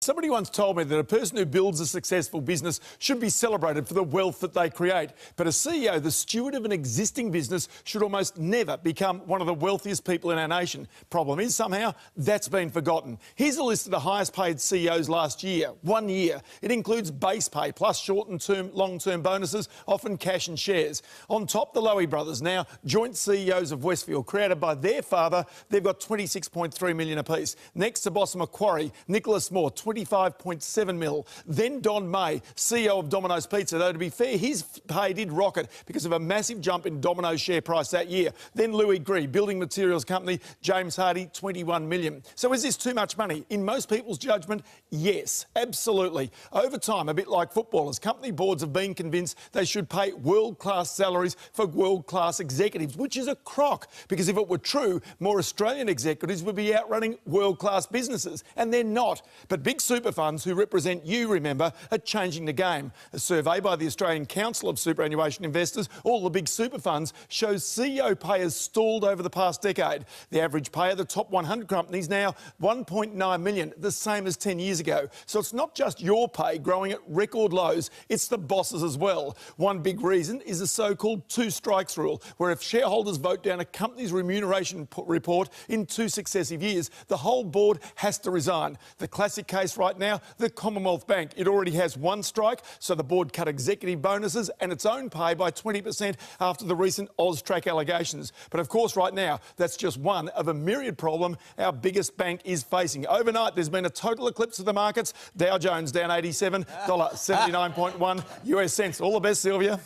Somebody once told me that a person who builds a successful business should be celebrated for the wealth that they create. But a CEO, the steward of an existing business, should almost never become one of the wealthiest people in our nation. Problem is, somehow, that's been forgotten. Here's a list of the highest paid CEOs last year, 1 year. It includes base pay plus short and long-term bonuses, often cash and shares. On top, the Lowy brothers, now joint CEOs of Westfield, created by their father. They've got 26.3 million apiece. Next to boss Macquarie, Nicholas Moore, 25.7 mil. Then Don May, CEO of Domino's Pizza, though to be fair, his pay did rocket because of a massive jump in Domino's share price that year. Then Louis Gree, building materials company, James Hardy, 21 million. So is this too much money? In most people's judgment, yes, absolutely. Over time, a bit like footballers, company boards have been convinced they should pay world-class salaries for world-class executives, which is a crock, because if it were true, more Australian executives would be out running world-class businesses, and they're not. But big super funds who represent you, remember, are changing the game. A survey by the Australian Council of Superannuation Investors, all the big super funds, shows CEO pay has stalled over the past decade. The average pay of the top 100 companies now 1.9 million, the same as 10 years ago. So it's not just your pay growing at record lows, it's the bosses as well. One big reason is the so-called two strikes rule, where if shareholders vote down a company's remuneration report in 2 successive years, the whole board has to resign. The classic case right now, the Commonwealth Bank. It already has 1 strike, so the board cut executive bonuses and its own pay by 20% after the recent AUSTRAC allegations. But of course, right now, that's just one of a myriad problem our biggest bank is facing. Overnight, there's been a total eclipse of the markets. Dow Jones down 87, $79.1 US cents. All the best, Sylvia.